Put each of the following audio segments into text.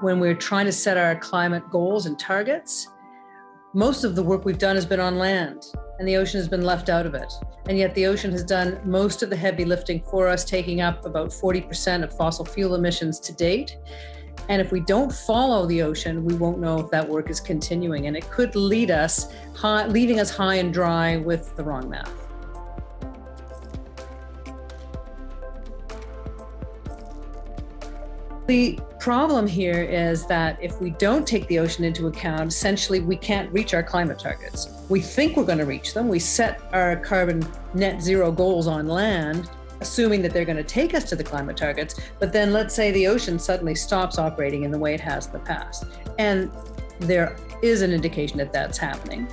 when we're trying to set our climate goals and targets, most of the work we've done has been on land, and the ocean has been left out of it. And yet the ocean has done most of the heavy lifting for us, taking up about 40% of fossil fuel emissions to date. And if we don't follow the ocean, we won't know if that work is continuing, and it could lead us leaving us high and dry with the wrong math. The problem here is that if we don't take the ocean into account, essentially we can't reach our climate targets. We think we're going to reach them. We set our carbon net zero goals on land, assuming that they're going to take us to the climate targets. But then let's say the ocean suddenly stops operating in the way it has in the past. And there is an indication that that's happening.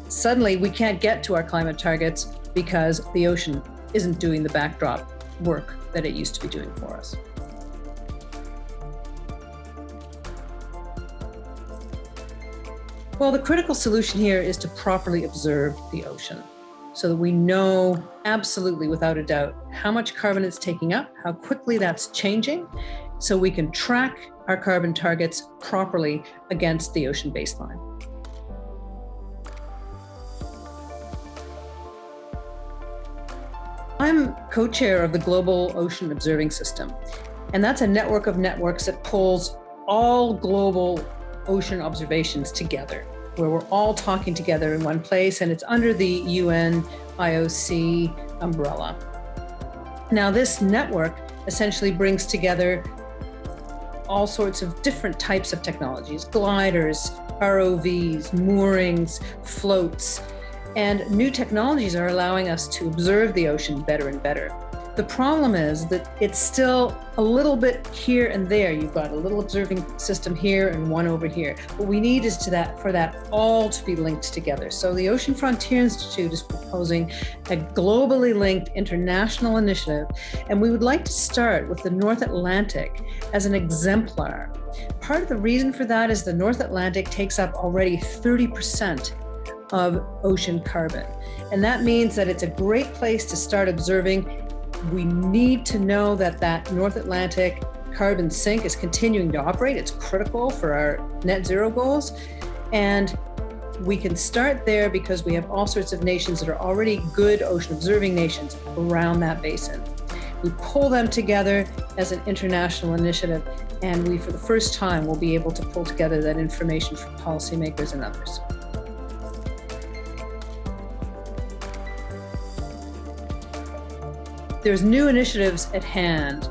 Suddenly we can't get to our climate targets because the ocean isn't doing the backdrop work that it used to be doing for us. Well, the critical solution here is to properly observe the ocean so that we know absolutely without a doubt how much carbon it's taking up, how quickly that's changing, so we can track our carbon targets properly against the ocean baseline. I'm co-chair of the Global Ocean Observing System, and that's a network of networks that pulls all global ocean observations together, where we're all talking together in one place, and it's under the UN IOC umbrella. Now, this network essentially brings together all sorts of different types of technologies: gliders, ROVs, moorings, floats, and new technologies are allowing us to observe the ocean better and better. The problem is that it's still a little bit here and there. You've got a little observing system here and one over here. What we need is for that all to be linked together. So the Ocean Frontier Institute is proposing a globally linked international initiative, and we would like to start with the North Atlantic as an exemplar. Part of the reason for that is the North Atlantic takes up already 30% of ocean carbon. And that means that it's a great place to start observing. We need to know that that North Atlantic carbon sink is continuing to operate. It's critical for our net zero goals. And we can start there because we have all sorts of nations that are already good ocean observing nations around that basin. We pull them together as an international initiative, and we, for the first time, will be able to pull together that information for policymakers and others. There's new initiatives at hand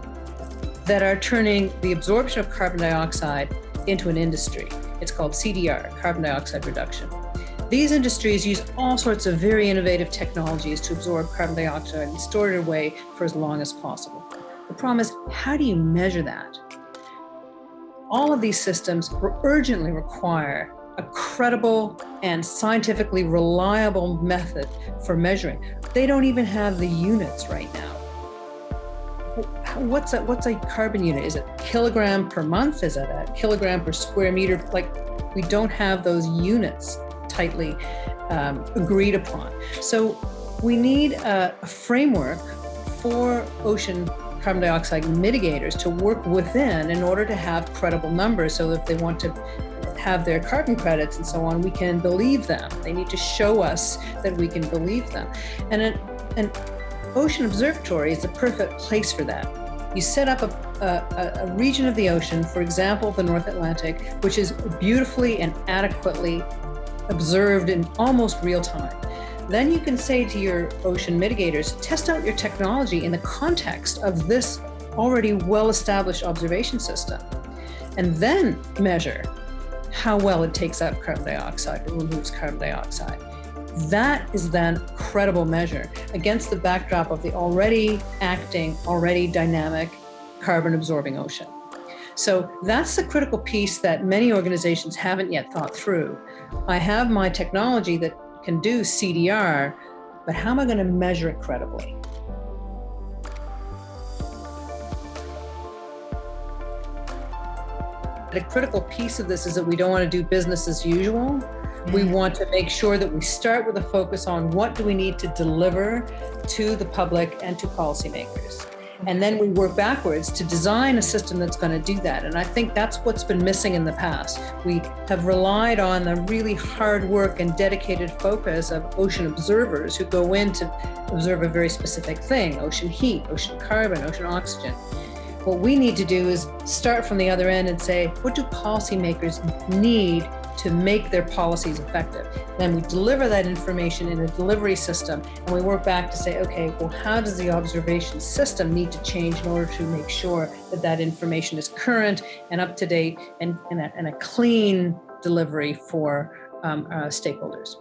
that are turning the absorption of carbon dioxide into an industry. It's called CDR, carbon dioxide reduction. These industries use all sorts of very innovative technologies to absorb carbon dioxide and store it away for as long as possible. The problem is, how do you measure that? All of these systems urgently require a credible and scientifically reliable method for measuring. They don't even have the units right now. What's a carbon unit? Is it kilogram per month? Is it a kilogram per square meter? Like, we don't have those units tightly agreed upon. So we need a framework for ocean carbon dioxide mitigators to work within in order to have credible numbers, so if they want to have their carbon credits and so on, we can believe them. They need to show us that we can believe them. And an ocean observatory is the perfect place for that. You set up a region of the ocean, for example, the North Atlantic, which is beautifully and adequately observed in almost real time. Then you can say to your ocean mitigators, test out your technology in the context of this already well-established observation system, and then measure how well it takes up carbon dioxide or removes carbon dioxide. That is then a credible measure against the backdrop of the already acting, already dynamic carbon absorbing ocean. So that's the critical piece that many organizations haven't yet thought through. I have my technology that can do CDR, but how am I going to measure it credibly? The critical piece of this is that we don't want to do business as usual. We want to make sure that we start with a focus on what do we need to deliver to the public and to policymakers. And then we work backwards to design a system that's going to do that. And I think that's what's been missing in the past. We have relied on the really hard work and dedicated focus of ocean observers who go in to observe a very specific thing: ocean heat, ocean carbon, ocean oxygen. What we need to do is start from the other end and say, what do policymakers need to make their policies effective? Then we deliver that information in a delivery system, and we work back to say, okay, well, how does the observation system need to change in order to make sure that that information is current and up to date and a clean delivery for stakeholders?